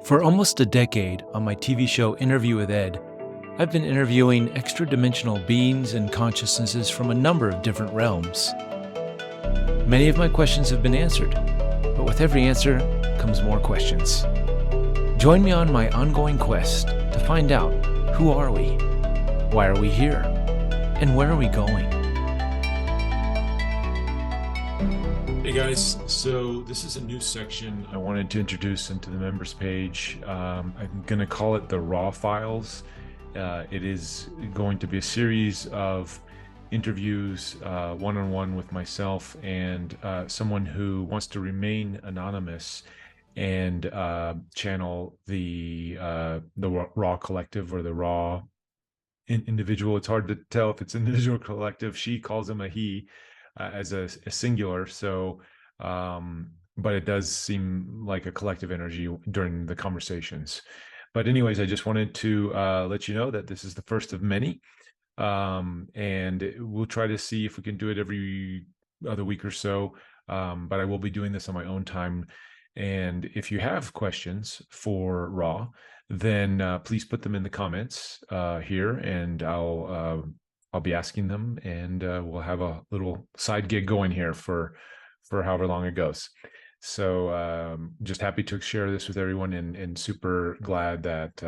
For almost a decade on my TV show Interview with Ed, I've been interviewing extra-dimensional beings and consciousnesses from a number of different realms. Many of my questions have been answered, but with every answer comes more questions. Join me on my ongoing quest to find out, who are we? Why are we here? And where are we going? Hey guys, so this is a new section I wanted to introduce into the members page. I'm going to call it the Raw Files. It is going to be a series of interviews one-on-one with myself and someone who wants to remain anonymous and channel the Raw Collective or the Raw individual. It's hard to tell if it's an individual collective. She calls him a he. As a singular, so but it does seem like a collective energy during the conversations. But anyways, I just wanted to let you know that this is the first of many, and we'll try to see if we can do it every other week or so, but I will be doing this on my own time. And if you have questions for Raw, then please put them in the comments here, and I'll be asking them, and we'll have a little side gig going here for however long it goes. So just happy to share this with everyone, and super glad that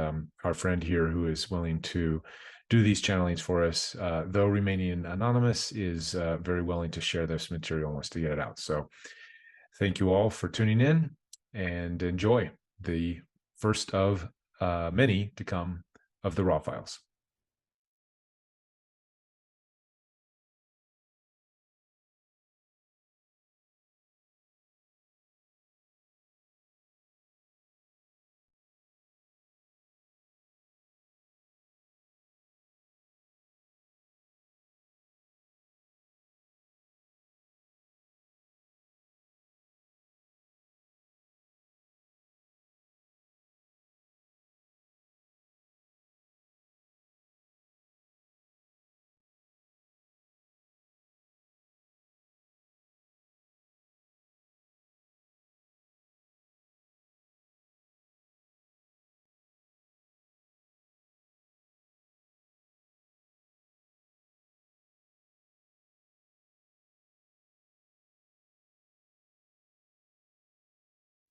our friend here who is willing to do these channelings for us, though remaining anonymous, is very willing to share this material and wants to get it out. So thank you all for tuning in, and enjoy the first of many to come of the Raw Files.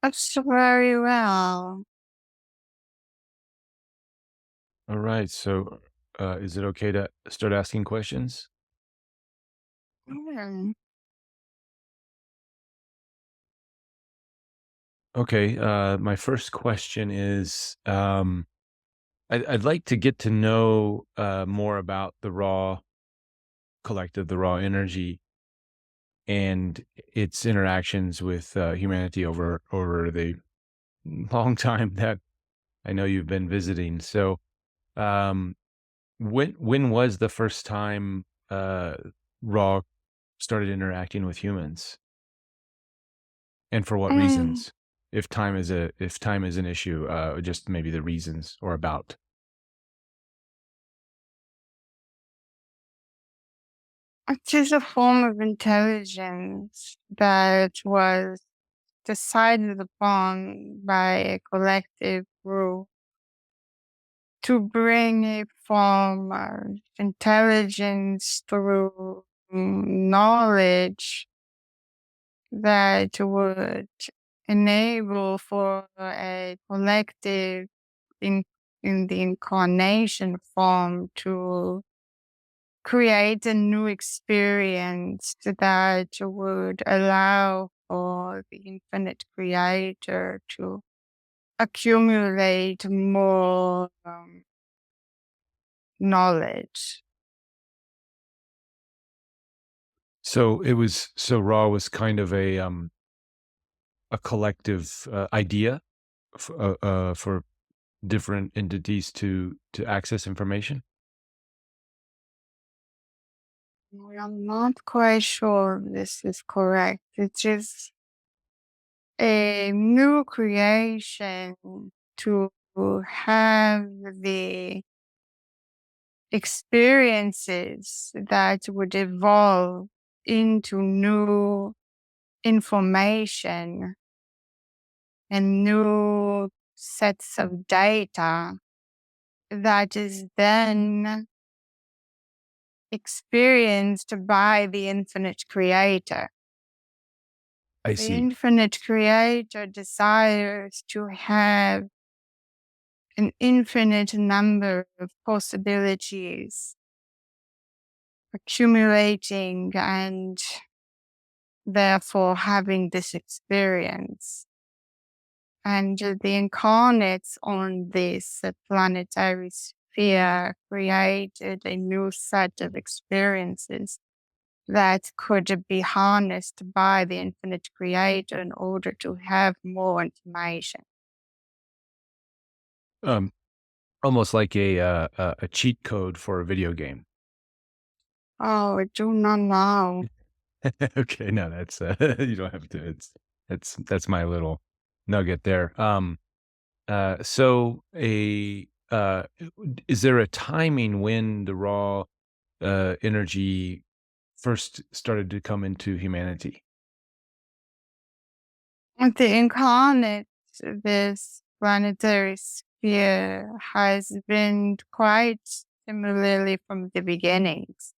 That's very well. All right. So, is it okay to start asking questions? Mm, Okay. My first question is, I'd like to get to know more about the Raw Collective, the Raw Energy, and its interactions with humanity over the long time that I know you've been visiting. So, um, when was the first time Raw started interacting with humans, and for what mm, reasons? If time is an issue, just maybe the reasons or about. It is a form of intelligence that was decided upon by a collective group to bring a form of intelligence through knowledge that would enable for a collective in in the incarnation form to create a new experience that would allow for the infinite creator to accumulate more knowledge. So Raw was kind of a collective idea for different entities to access information. I'm not quite sure if this is correct. It's just a new creation to have the experiences that would evolve into new information and new sets of data that is then experienced by the infinite creator. I The see. infinite creator desires to have an infinite number of possibilities accumulating and therefore having this experience. And the incarnates on this planetary sphere created a new set of experiences that could be harnessed by the infinite creator in order to have more information. Um, Almost like a cheat code for a video game. Oh, I do not know. Okay, no, that's you don't have to. That's my little nugget there. So is there a timing when the raw energy first started to come into humanity? And the incarnate, this planetary sphere has been quite similarly from the beginnings.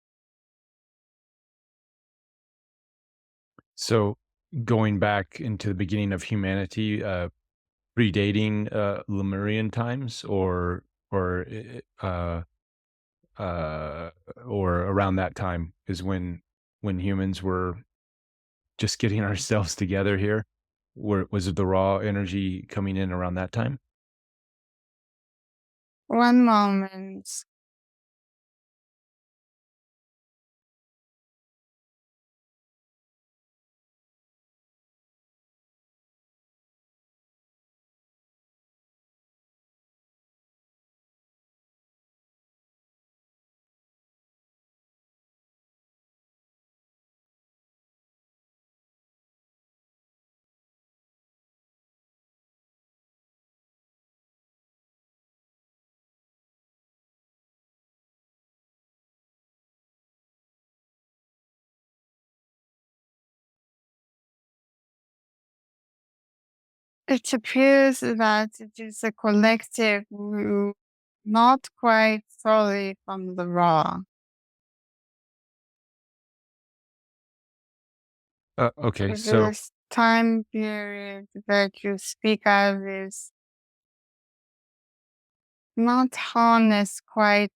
So going back into the beginning of humanity, predating Lemurian times, uh, or around that time is when humans were just getting ourselves together here. Was it the raw energy coming in around that time? One moment. It appears that it is a collective group, not quite solely from the raw. Okay, so This time period that you speak of is not harnessed quite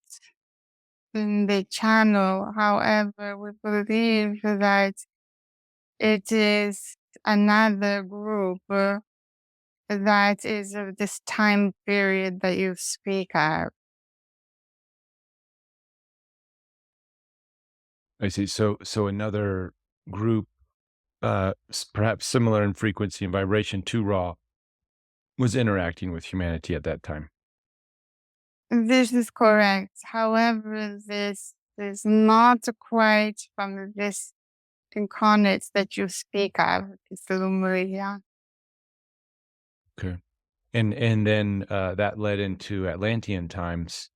in the channel. However, we believe that it is another group that is of this time period that you speak of. I see. So another group, perhaps similar in frequency and vibration to raw, was interacting with humanity at that time. This is correct. However, this is not quite from this incarnate that you speak of, it's Lemuria. Okay. And then that led into Atlantean times,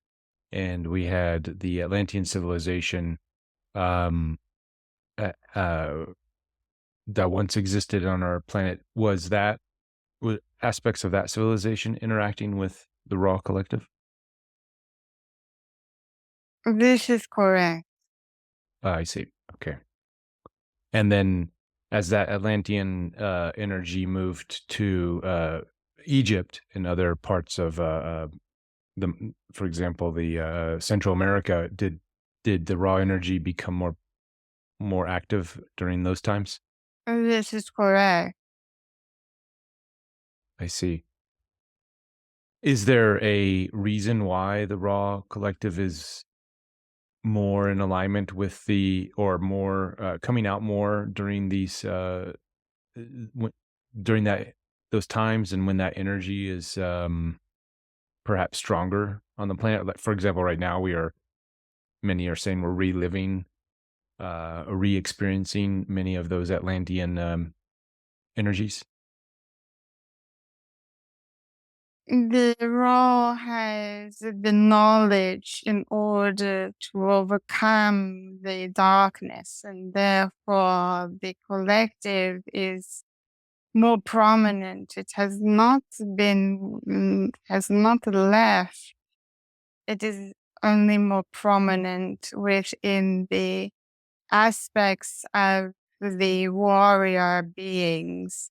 and we had the Atlantean civilization um, uh, uh, that once existed on our planet. Was aspects of that civilization interacting with the raw collective? This is correct. I see. Okay. And then as that Atlantean energy moved to Egypt and other parts of for example, the Central America, did the raw energy become more active during those times? This is correct. I see. Is there a reason why the raw collective is more in alignment with the or more coming out more during these uh, when, during that those times and when that energy is perhaps stronger on the planet? Like for example, right now many are saying we're reliving or re-experiencing many of those Atlantean energies. The raw has the knowledge in order to overcome the darkness, and therefore the collective is more prominent. It has not has not left. It is only more prominent within the aspects of the warrior beings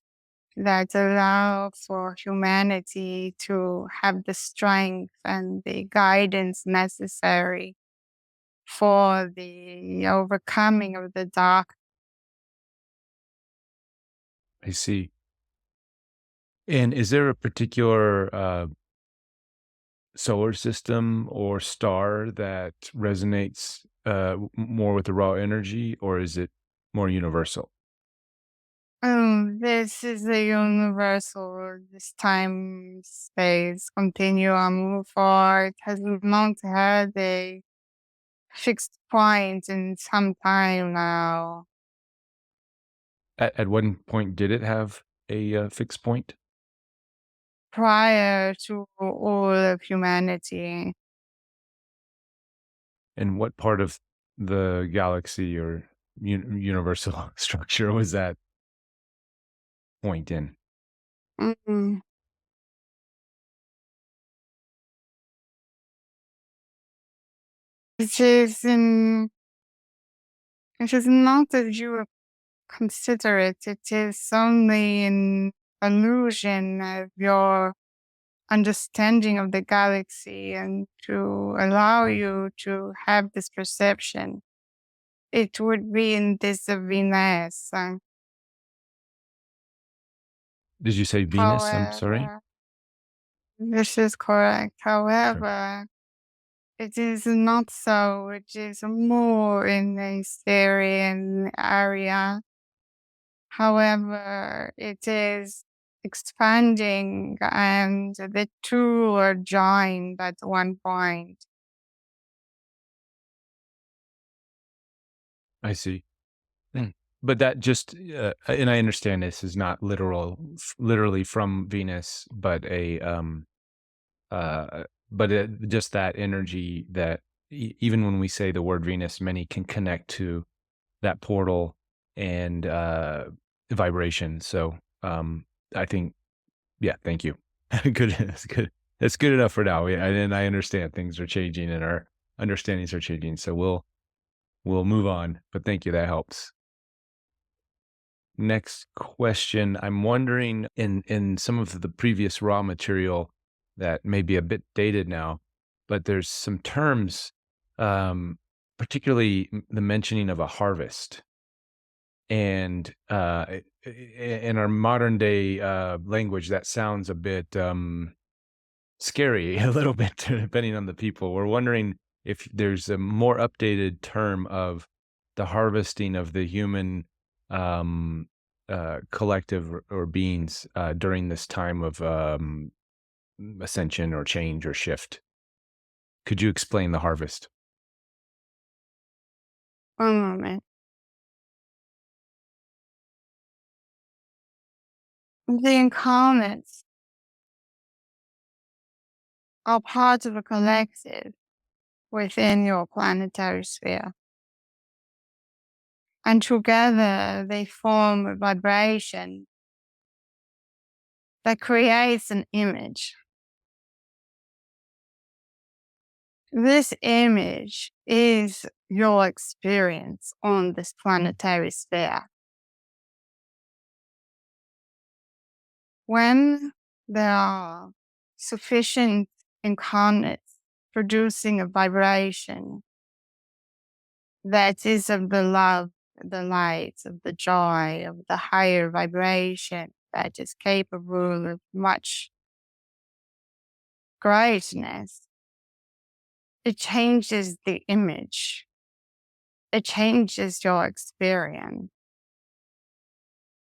that allow for humanity to have the strength and the guidance necessary for the overcoming of the dark. I see. And is there a particular solar system or star that resonates more with the raw energy, or is it more universal? This is the universal, this time space continuum for it has not had a fixed point in some time now. At one point, did it have a fixed point? Prior to all of humanity. And what part of the galaxy or universal structure was that point in? Mm. It is in, it is not as you would consider it. It is only an illusion of your understanding of the galaxy and to allow you to have this perception. It would be in this Venus. Did you say Venus? I'm sorry. However, this is correct. Okay. However, it is not so. It is more in the Syrian area. However, it is expanding and the two are joined at one point. I see. Mm. But that just, and I understand this is not literally from Venus, but just that energy that even when we say the word Venus, many can connect to that portal and vibration. So I think, yeah, thank you. Good, that's good. That's good enough for now. Yeah, and I understand things are changing and our understandings are changing. So we'll move on. But thank you. That helps. Next question. I'm wondering in some of the previous raw material that may be a bit dated now, but there's some terms, particularly the mentioning of a harvest. And in our modern day language, that sounds a bit scary, a little bit, depending on the people. We're wondering if there's a more updated term of the harvesting of the human collective or beings during this time of ascension or change or shift. Could you explain the harvest? One moment. The incarnates are part of a collective within your planetary sphere. And together they form a vibration that creates an image. This image is your experience on this planetary sphere. When there are sufficient incarnates producing a vibration that is of the love, the light, of the joy, of the higher vibration that is capable of much greatness, it changes the image. It changes your experience.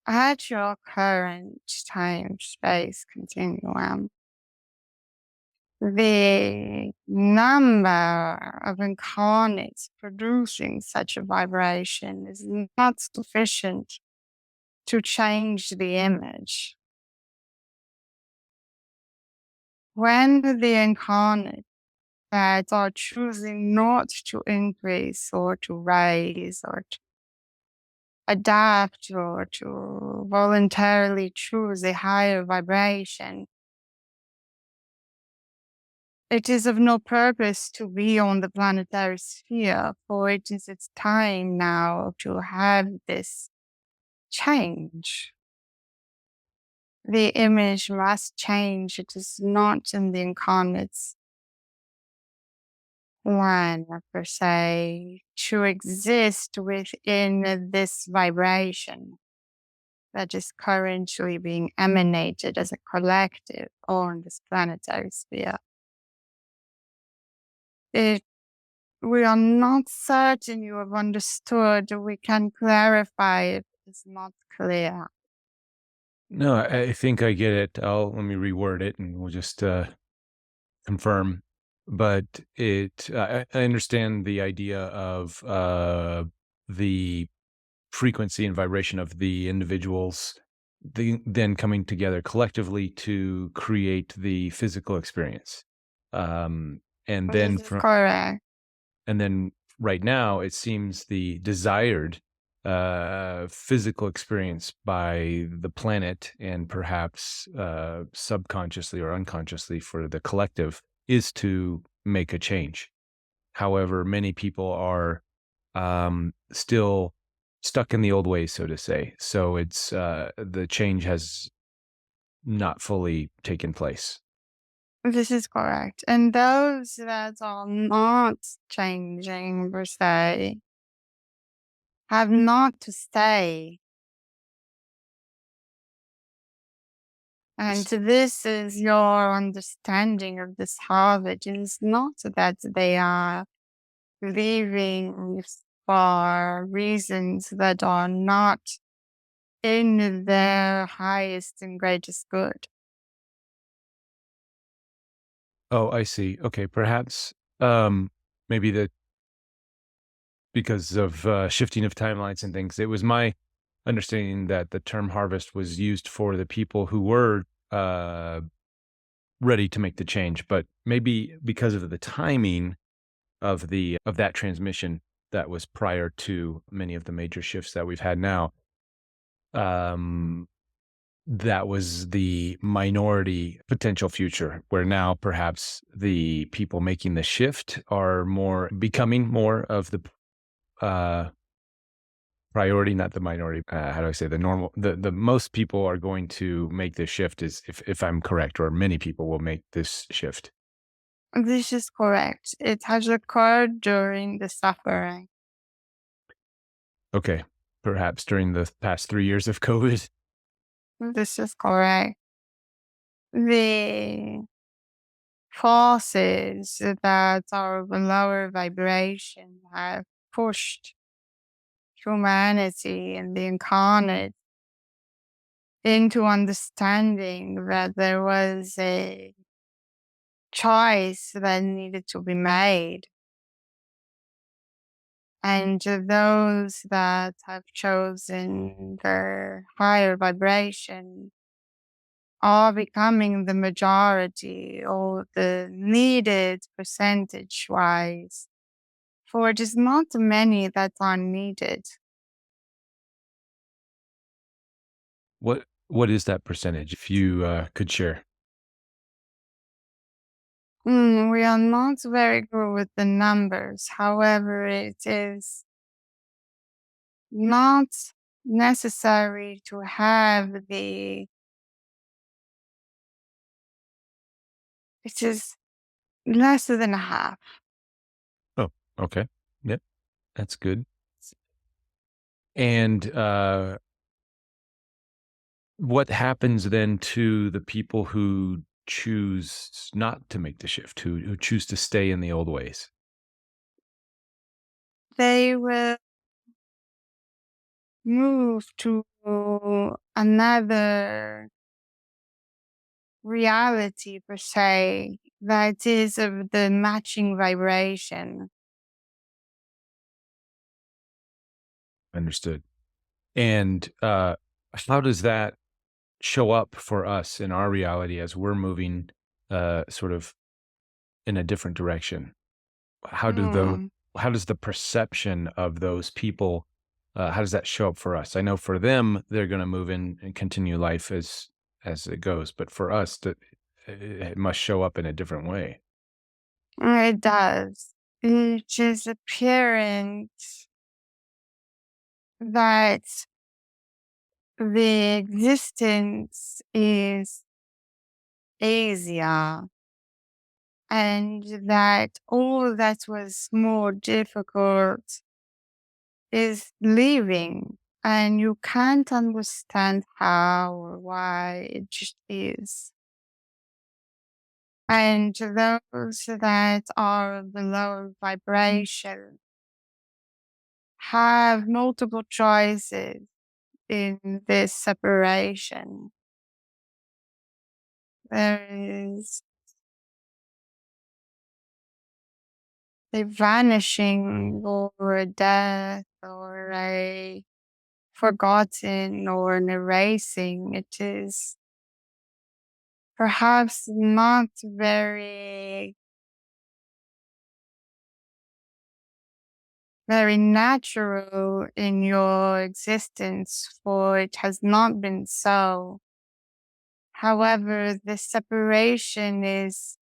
At your current time space continuum, the number of incarnates producing such a vibration is not sufficient to change the image. When the incarnates that are choosing not to increase or to raise or adapt or to voluntarily choose a higher vibration. It is of no purpose to be on the planetary sphere, for it is its time now to have this change. The image must change. It is not in the incarnate's plan, per se, to exist within this vibration that is currently being emanated as a collective on this planetary sphere. It, we are not certain you have understood. We can clarify if it's not clear. No, I think I get it. Let me reword it, and we'll just confirm. But I understand the idea of the frequency and vibration of the individuals, then coming together collectively to create the physical experience. Um, and then This is from correct. And then right now, it seems the desired physical experience by the planet and perhaps subconsciously or unconsciously for the collective is to make a change. However, many people are still stuck in the old ways, so to say. So it's the change has not fully taken place. This is correct. And those that are not changing, per se, have not to stay. And S- this is your understanding of this harvest. It is not that they are leaving for reasons that are not in their highest and greatest good. Oh, I see. Okay, perhaps maybe the because of shifting of timelines and things. It was my understanding that the term harvest was used for the people who were ready to make the change, but maybe because of the timing of that transmission that was prior to many of the major shifts that we've had now, um, that was the minority potential future, where now perhaps the people making the shift are more becoming more of the uh, priority, not the minority. How do I say the normal? The most people are going to make this shift is if I'm correct, or many people will make this shift. This is correct. It has occurred during the suffering. Okay, perhaps during the past 3 years of COVID. This is correct. The forces that are of a lower vibration have pushed humanity and the incarnate into understanding that there was a choice that needed to be made. And those that have chosen their higher vibration are becoming the majority or the needed percentage wise. For it is not many that are needed. What is that percentage? If you could share. We are not very good with the numbers. However, it is not necessary to have it is less than half. Oh, okay. Yep, that's good. And what happens then to the people who choose not to make the shift, who choose to stay in the old ways? They will move to another reality, per se, that is of the matching vibration. Understood. And how does that show up for us in our reality as we're moving sort of in a different direction? How do the Mm. how does the perception of those people how does that show up for us? I know for them, they're going to move in and continue life as it goes, but for us, it must show up in a different way. It does. It is apparent that the existence is easier and that all that was more difficult is leaving. And you can't understand how or why, it just is. And those that are of the lower vibration have multiple choices in this separation. There is a vanishing or a death or a forgotten or an erasing. It is perhaps not very natural in your existence, for it has not been so. However, the separation is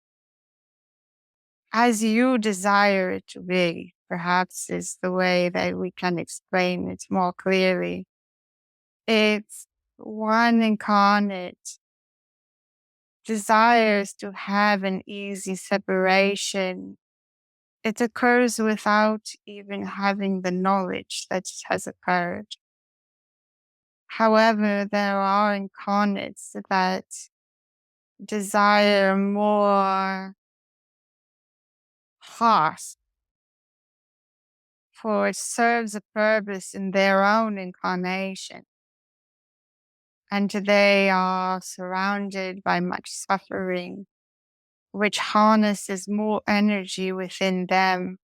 as you desire it to be, perhaps is the way that we can explain it more clearly. It's one incarnate desires to have an easy separation. It occurs without even having the knowledge that it has occurred. However, there are incarnates that desire more harsh, for it serves a purpose in their own incarnation. And they are surrounded by much suffering, which harnesses more energy within them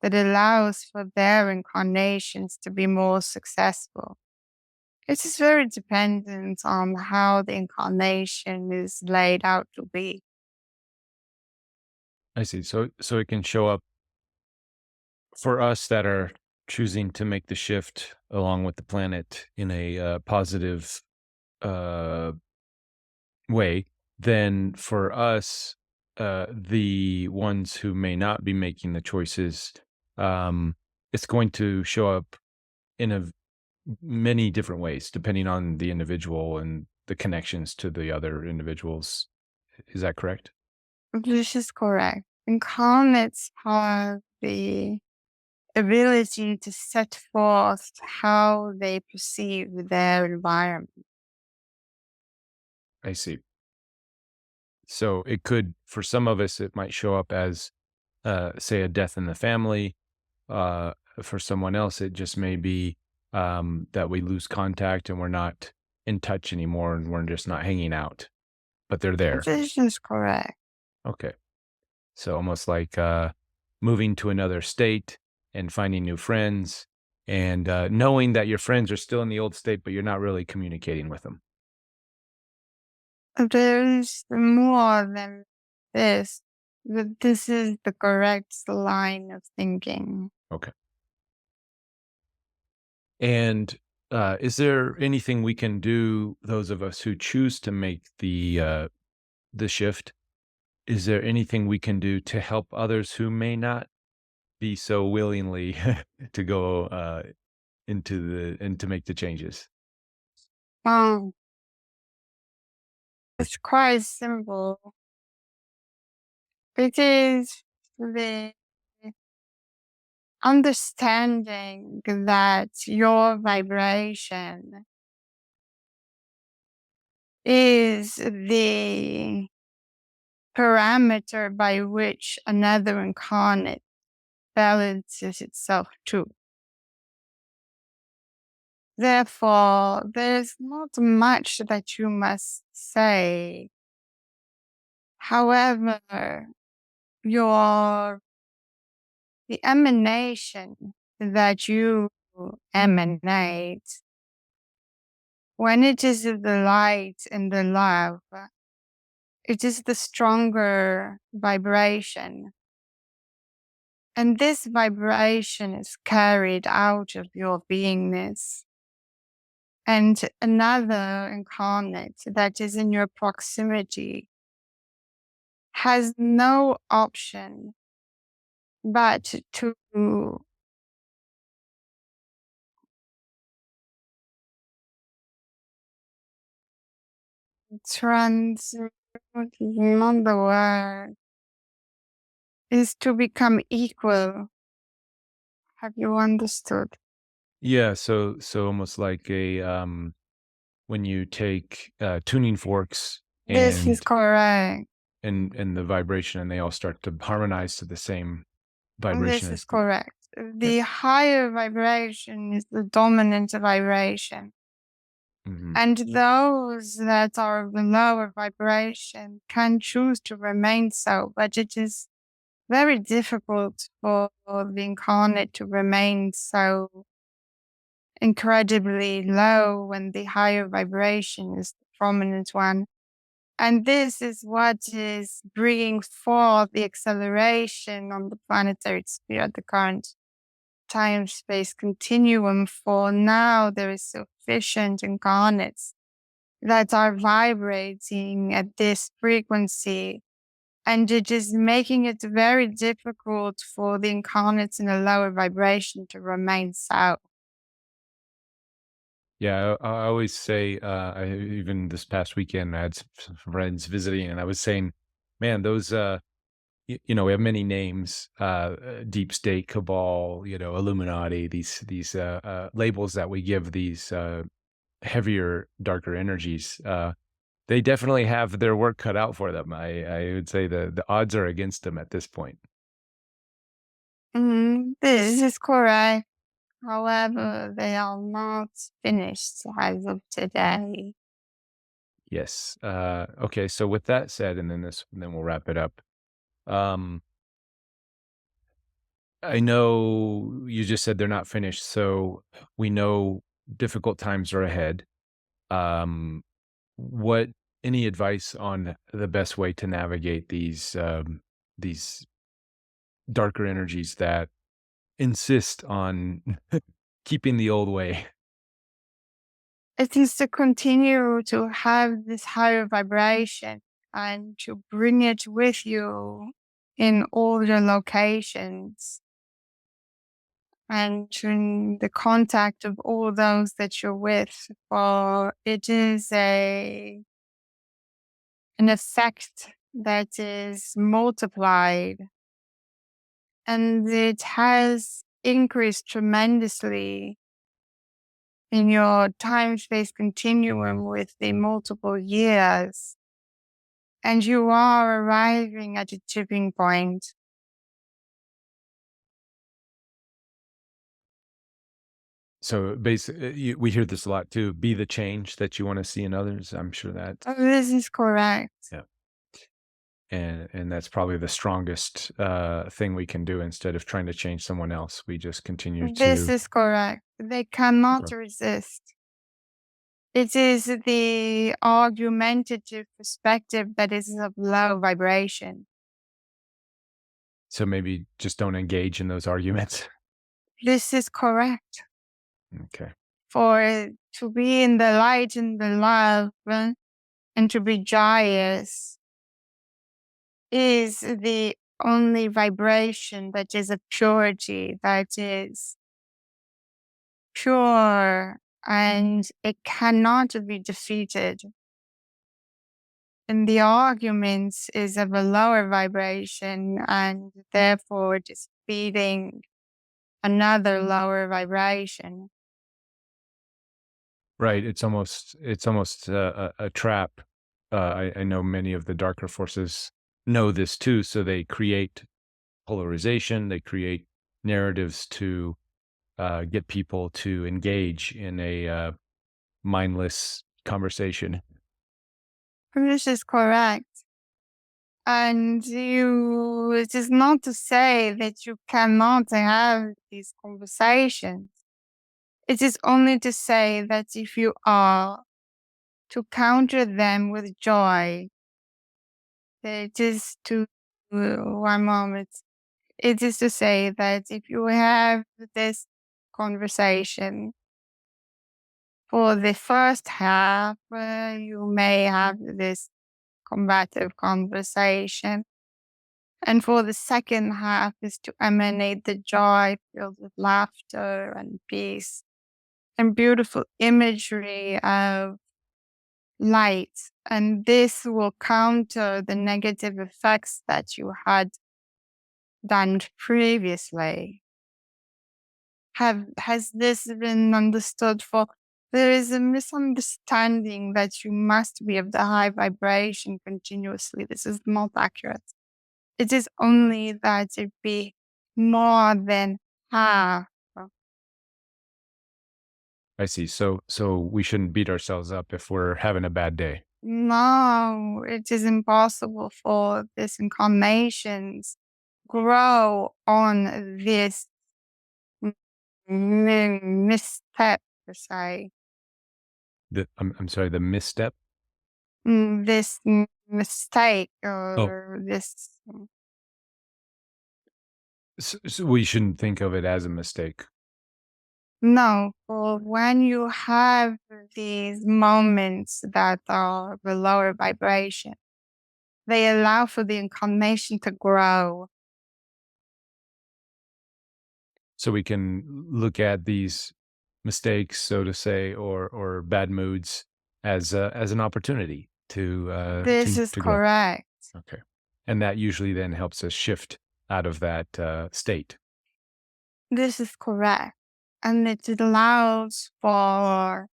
that allows for their incarnations to be more successful. It is very dependent on how the incarnation is laid out to be. I see. So it can show up for us that are choosing to make the shift along with the planet in a positive uh, way. Then for us, the ones who may not be making the choices, um, it's going to show up in many different ways, depending on the individual and the connections to the other individuals. Is that correct? This is correct. Incarnates have the ability to set forth how they perceive their environment. I see. So it could, for some of us, it might show up as, say, a death in the family. For someone else, it just may be that we lose contact and we're not in touch anymore and we're just not hanging out, but they're there. This is correct. Okay. So almost like moving to another state and finding new friends and knowing that your friends are still in the old state, but you're not really communicating with them. There's more than this, but this is the correct line of thinking. Okay. And is there anything we can do, those of us who choose to make the shift? Is there anything we can do to help others who may not be so willingly to go into the and to make the changes? Um, it's quite simple. It is the understanding that your vibration is the parameter by which another incarnate balances itself too. Therefore, there's not much that you must say. However, your the emanation that you emanate, when it is the light and the love, it is the stronger vibration. And this vibration is carried out of your beingness. And another incarnate that is in your proximity has no option but to not the word, is to become equal. Have you understood? Yeah, so almost like a when you take tuning forks This is and correct. the vibration, and they all start to harmonize to the same vibration This as is correct. The higher vibration is the dominant vibration. Mhm. And those that are of the lower vibration can choose to remain so, but it is very difficult for the incarnate to remain so incredibly low when the higher vibration is the prominent one. And this is what is bringing forth the acceleration on the planetary sphere at the current time-space continuum. For now, there is sufficient incarnates that are vibrating at this frequency, and it is making it very difficult for the incarnates in a lower vibration to remain so. Yeah, I always say, even this past weekend, I had some friends visiting, and I was saying, man, those, we have many names, deep state, cabal, Illuminati, these labels that we give these heavier, darker energies. They definitely have their work cut out for them. I would say the odds are against them at this point. This is correct. However, they are not finished as of today. Yes. Okay. So with that said, and then we'll wrap it up. Um, I know you just said they're not finished, so we know difficult times are ahead. Um, what any advice on the best way to navigate these darker energies that insist on keeping the old way? It is to continue to have this higher vibration and to bring it with you in all your locations and in the contact of all those that you're with. For it is an effect that is multiplied, and it has increased tremendously in your time-space continuum with the multiple years. And you are arriving at a tipping point. So basically, we hear this a lot too. Be the change that you want to see in others. I'm sure that, Oh, this is correct. yeah, and that's probably the strongest thing we can do instead of trying to change someone else. We just continue This to is correct. They cannot grow. resist. It is the argumentative perspective that is of low vibration. So maybe just don't engage in those arguments. This is correct. Okay. For to be in the light and the love and to be joyous is the only vibration that is a purity, that is pure, and it cannot be defeated. And the argument is of a lower vibration, and therefore it is feeding another lower vibration. Right. It's almost a trap. I know many of the darker forces know this too, so they create polarization. They create narratives to get people to engage in a mindless conversation. This is correct. And it is not to say that you cannot have these conversations. It is only to say that if you are to counter them with joy, it is to, one moment, It is to say that if you have this conversation for the first half, you may have this combative conversation. And for the second half is to emanate the joy filled with laughter and peace and beautiful imagery of light. And this will counter the negative effects that you had done previously. Has this been understood? For there is a misunderstanding that you must be of the high vibration continuously. This is not accurate. It is only that it be more than half. I see. So we shouldn't beat ourselves up if we're having a bad day. No, it is impossible for these incarnations grow on this misstep, per se. I'm sorry, the misstep. This mistake Oh, or this. so we shouldn't think of it as a mistake. No, for when you have these moments that are the lower vibration, they allow for the incarnation to grow. So we can look at these mistakes, so to say, or bad moods as an opportunity This is to grow. correct. Okay, and that usually then helps us shift out of that state. This is correct. And it allows for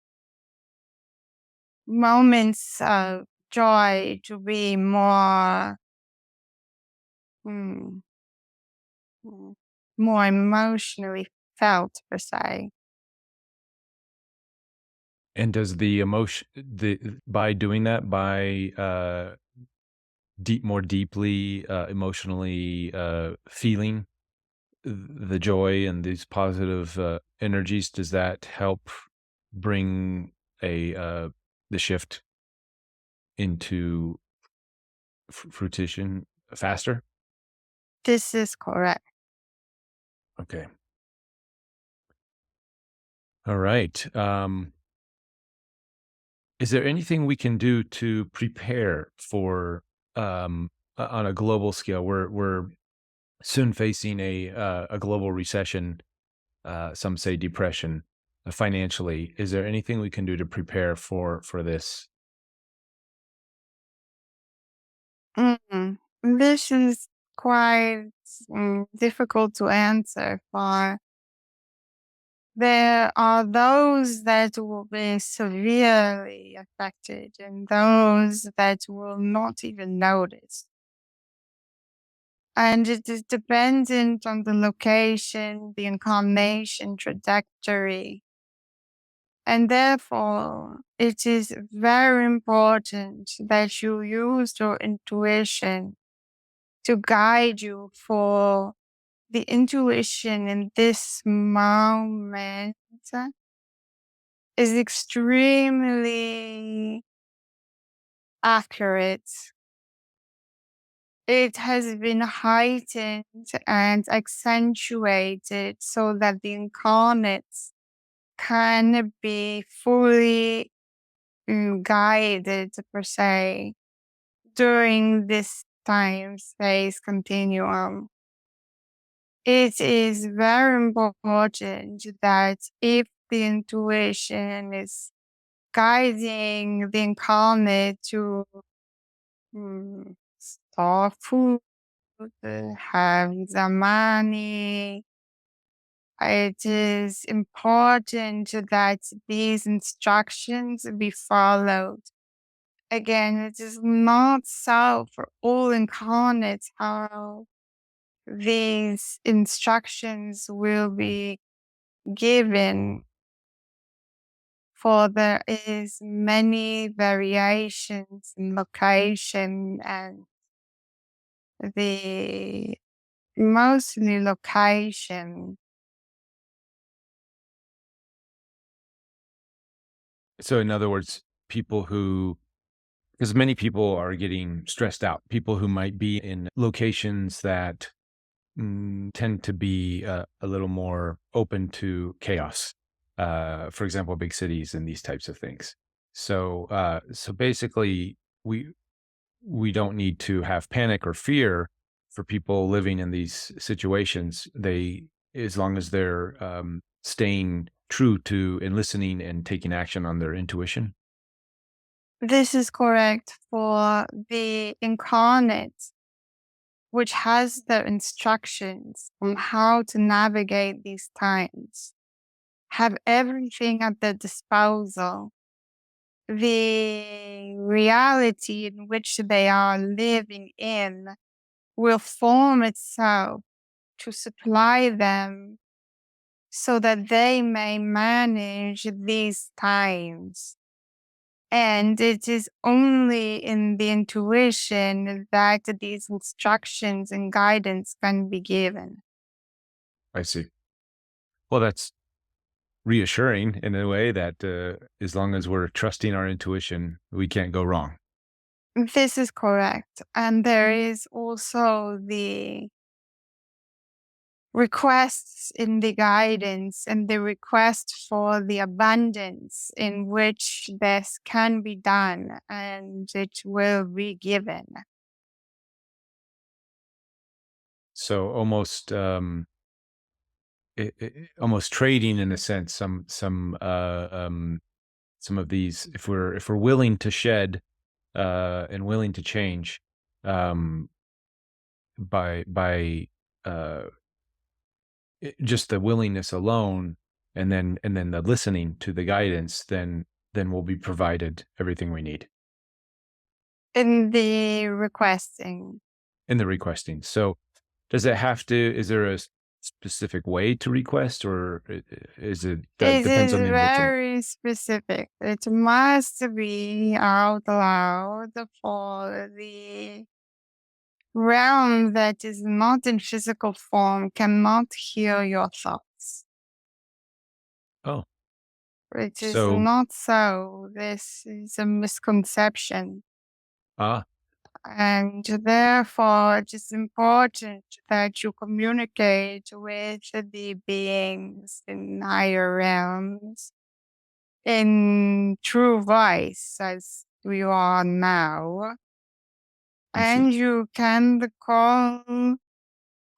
moments of joy to be more, hmm, hmm, more emotionally felt, per se. And does the emotion the by doing that by more deeply emotionally feeling the joy and these positive energies, does that help bring a the shift into fruition faster? This is correct. Okay. All right. Is there anything we can do to prepare for on a global scale? We're soon facing a global recession. Some say depression financially. Is there anything we can do to prepare for this? This is quite difficult to answer, for there are those that will be severely affected and those that will not even notice. And it is dependent on the location, the incarnation trajectory. And therefore, it is very important that you use your intuition to guide you, for the intuition in this moment is extremely accurate. It has been heightened and accentuated so that the incarnates can be fully guided, per se, during this time space continuum. It is very important that if the intuition is guiding the incarnate to store food, have the money, it is important that these instructions be followed. Again, it is not so for all incarnates how these instructions will be given, for there is many variations in location and the mostly location. So, in other words, people who, because many people are getting stressed out, people who might be in locations that tend to be a little more open to chaos. For example, big cities and these types of things. So basically, we don't need to have panic or fear for people living in these situations. As long as they're staying true to and listening and taking action on their intuition. This is correct for the incarnate, which has the instructions on how to navigate these times, have everything at their disposal. The reality in which they are living in will form itself to supply them so that they may manage these times. And it is only in the intuition that these instructions and guidance can be given. I see. Well, that's reassuring in a way that as long as we're trusting our intuition, we can't go wrong. This is correct. And there is also the requests in the guidance and the request for the abundance in which this can be done and it will be given. So almost almost trading in a sense some of these, if we're willing to shed and willing to change, um by uh just the willingness alone, and then the listening to the guidance, then we'll be provided everything we need In the requesting, in the requesting. So does it have to, is there a specific way to request, or is it that it depends is on the individual? very specific. It must be out loud for the realm that is not in physical form cannot hear your thoughts. Oh, It is so not so. This is a misconception. ah, And therefore, it is important that you communicate with the beings in higher realms in true voice, as we are now. I see. And you can call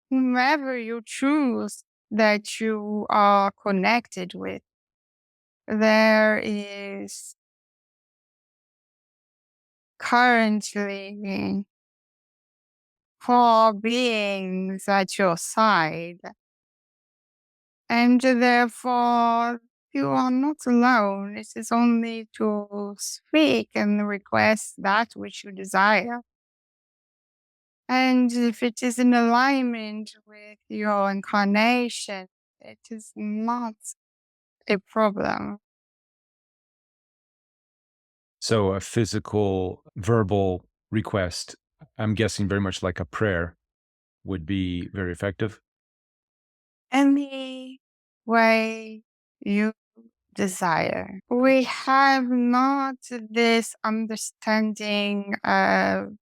whomever you choose that you are connected with. There is currently 4 beings at your side, and therefore you are not alone. It is only to speak and request that which you desire. And if it is in alignment with your incarnation, it is not a problem. So a physical verbal request, I'm guessing very much like a prayer, would be very effective. Any way you desire. We have not this understanding of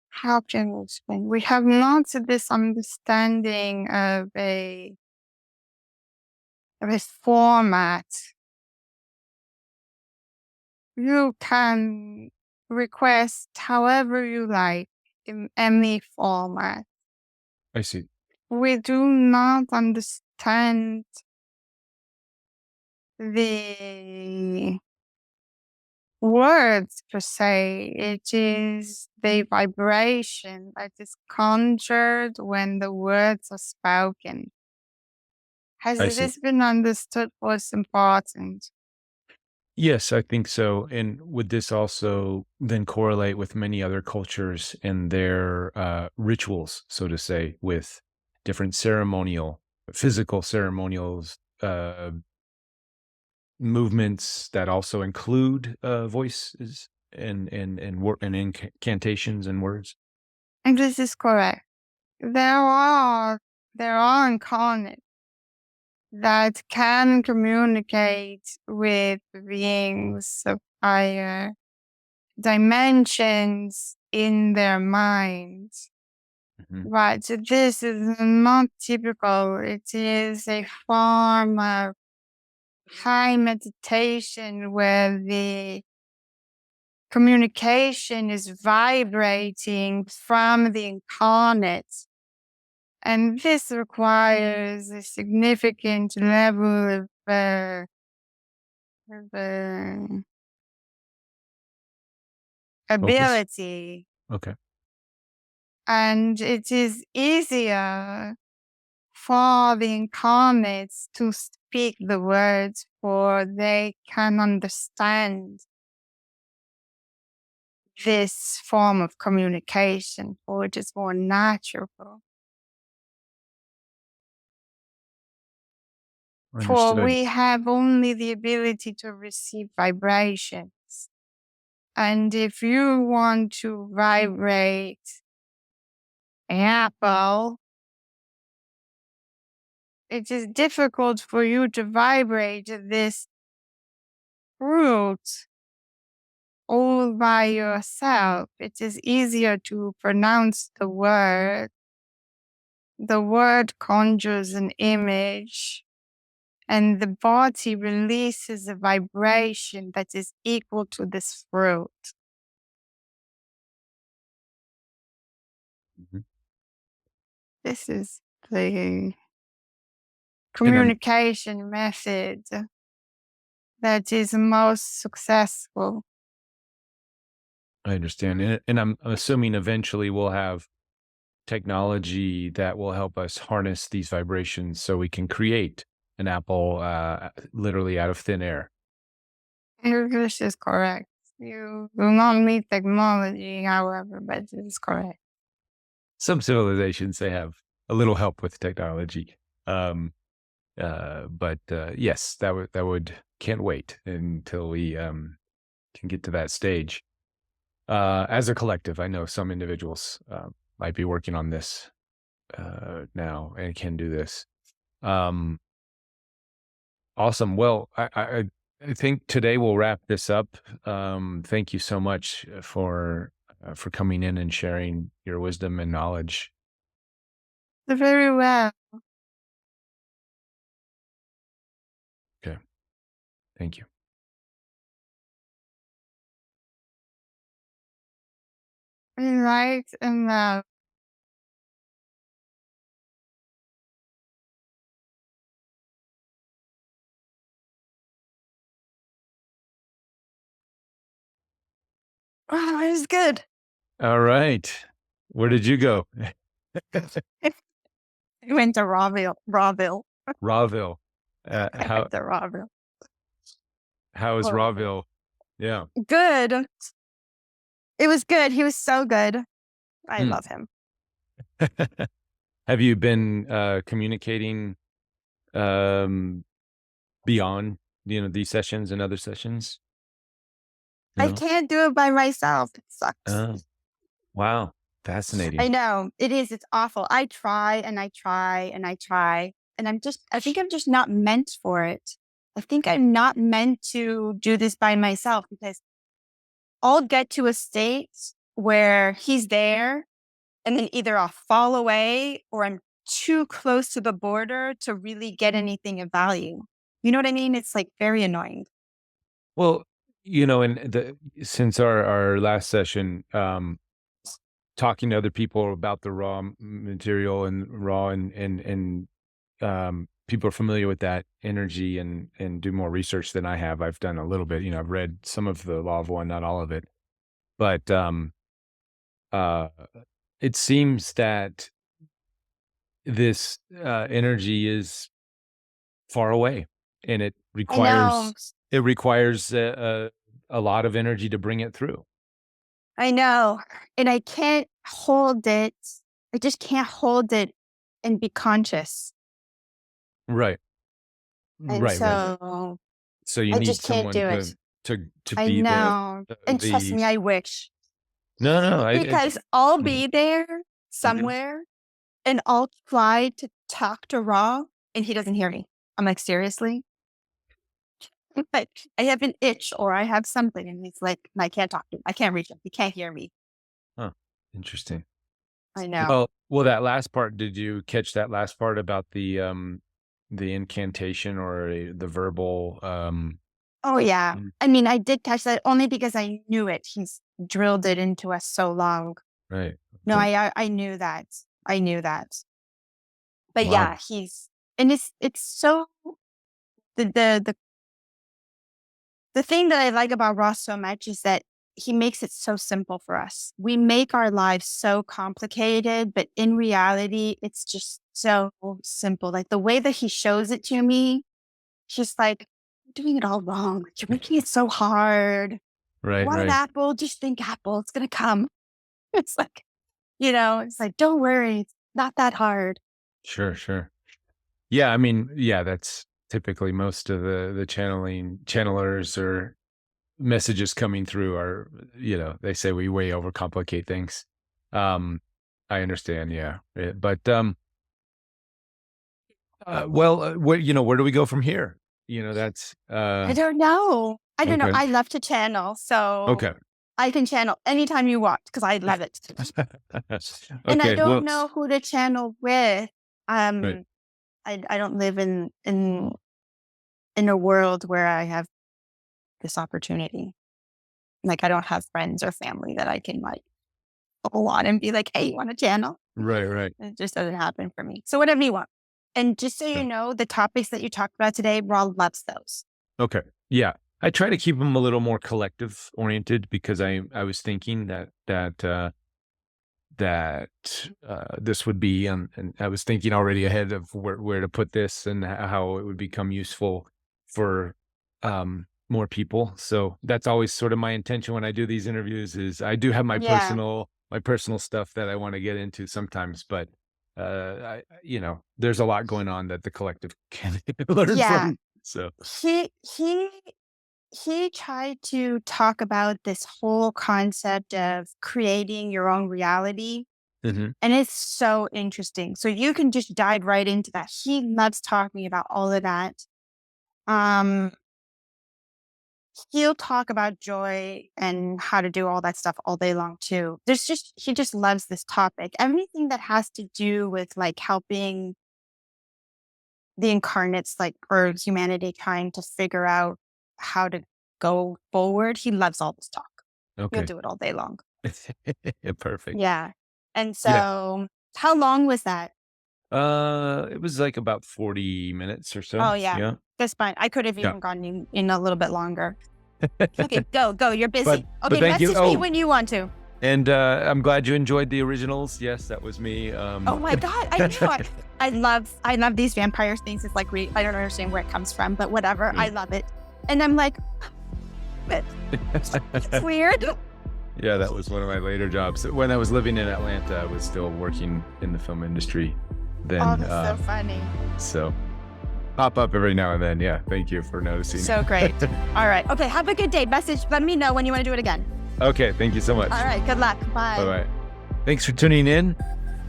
how can we explain? We have not this understanding of a format. You can request however you like in any format. I see. We do not understand the words per se. It is the vibration that is conjured when the words are spoken. Has I see. this been understood what's important? Yes, I think so. And would this also then correlate with many other cultures and their rituals, so to say, with different physical ceremonials, movements that also include voices and incantations and words? And this is correct. There are incarnates that can communicate with beings of higher dimensions in their minds. Mhm. But this is not typical. It is a form of high meditation where the communication is vibrating from the incarnate. And this requires a significant level of Focus. ability. Okay. And it is easier for the incarnates to speak the words, for they can understand this form of communication, for it is more natural. For Understood. we have only the ability to receive vibrations. And if you want to vibrate an apple, it is difficult for you to vibrate this fruit all by yourself. It is easier to pronounce the word. The word conjures an image, and the body releases a vibration that is equal to this fruit. Mhm. This is the And I'm communication method that is most successful. I understand. And I'm assuming eventually we'll have technology that will help us harness these vibrations so we can create an apple literally out of thin air. This is correct. You do not need technology, however, but it is correct. Some civilizations, they have a little help with technology. But yes, that would can't wait until we can get to that stage. As a collective, I know some individuals might be working on this now and can do this. Um, awesome. Well, I think today we'll wrap this up. Thank you so much for coming in and sharing your wisdom and knowledge. Very well. Okay. Thank you. Right and left. Wow, it was good. All right. Where did you go? I went to Rawville. Rawville. Rawville. I went to Rawville. How is Oh. Rawville? Yeah. Good. It was good. He was so good. I Hmm. love him. Have you been communicating beyond these sessions and other sessions? I No? can't do it by myself. It sucks. Oh, wow. I Fascinating. know. It is. It's awful. I try and I try and I try. And I think I'm just not meant for it. I think I'm not meant to do this by myself because I'll get to a state where he's there and then either I'll fall away or I'm too close to the border to really get anything of value. You know what I mean? It's like very annoying. Well, since our last session, talking to other people about the raw material and raw and people are familiar with that energy and do more research than I have. I've done a little bit. I've read some of the Law of One, not all of it, but uh, it seems that this energy is far away, and it I know. requires a lot of energy to bring it through. I know. And I can't hold it. I just can't hold it and be conscious. Right. And Right. so So you I need just can't someone do it. to I be know. And trust the me, I wish. no, Because I'll mhm, be there mhm. somewhere and I'll try to talk to Raw and he doesn't hear me. I'm like, seriously? But I have an itch or I have something, and he's like, I can't talk to him. I can't reach him. He can't hear me. Huh. Interesting. I know. Well, that last part, did you catch that last part about the incantation or the verbal Oh yeah. Mm. I mean, I did catch that only because I knew it. He's drilled it into us so long. right. No, Okay. I knew that. I knew that. But Wow. yeah, and it's so the the thing that I like about Ross so much is that he makes it so simple for us. We make our lives so complicated, but in reality, it's just so simple. Like the way that he shows it to me, just like, you're doing it all wrong. You're making it so hard. Right, Want an right. apple? Just think apple. It's going to come. It's like, it's like, don't worry. It's not that hard. Sure, sure. Yeah, I mean, yeah, that's typically most of the channelers or messages coming through are, they say we way overcomplicate things. I understand, yeah. But where do we go from here? That's I don't know. I don't know. okay. I love to channel. So Okay. I can channel anytime you want because I love it. And I Okay, don't well, know who to channel with. right. I don't live in a world where I have this opportunity. Like I don't have friends or family that I can like call on and be like, hey, you want to channel? Right, right. It just doesn't happen for me. So whatever you want. And just so Yeah. you know, the topics that you talked about today, Raw loves those. Okay. Yeah. I try to keep them a little more collective oriented because I was thinking that this would be, and I was thinking already ahead of where to put this and how it would become useful for more people. So that's always sort of my intention when I do these interviews is I do have my Yeah. personal stuff that I want to get into sometimes, but there's a lot going on that the collective can learn Yeah. from. So He tried to talk about this whole concept of creating your own reality. mhm. And it's so interesting. So you can just dive right into that. He loves talking about all of that. Um, he'll talk about joy and how to do all that stuff all day long too. He just loves this topic. Everything that has to do with like helping the incarnates, like, or humanity trying to figure out how to go forward. He loves all this talk. He'll Okay. do it all day long. Perfect. Yeah. And Yeah. so how long was that? It was like about 40 minutes or so. Oh yeah. Yeah. That's fine. I could have Yeah. even gone in a little bit longer. Okay, go. You're busy. But Okay, thank you. message me Oh. when you want to. And I'm glad you enjoyed the originals. Yes, that was me. Oh my God. I know. I love these vampire things. It's like, I don't understand where it comes from, but whatever. I love it. And I'm like, but it's weird. Yeah, that was one of my later jobs. When I was living in Atlanta, I was still working in the film industry then. Oh, that's so funny. So pop up every now and then. Yeah, thank you for noticing. So great. All right. Okay, have a good day. Let me know when you want to do it again. Okay, thank you so much. All right, good luck. Bye. Bye-bye. Thanks for tuning in.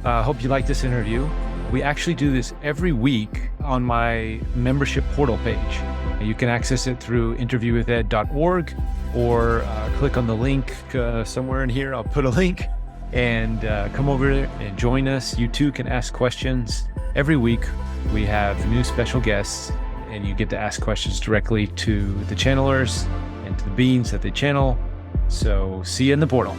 Hope you like this interview. We actually do this every week on my membership portal page. You can access it through interviewwithed.org or click on the link somewhere in here. I'll put a link and come over and join us. You too can ask questions. Every week we have new special guests and you get to ask questions directly to the channelers and to the beings that they channel. So see you in the portal.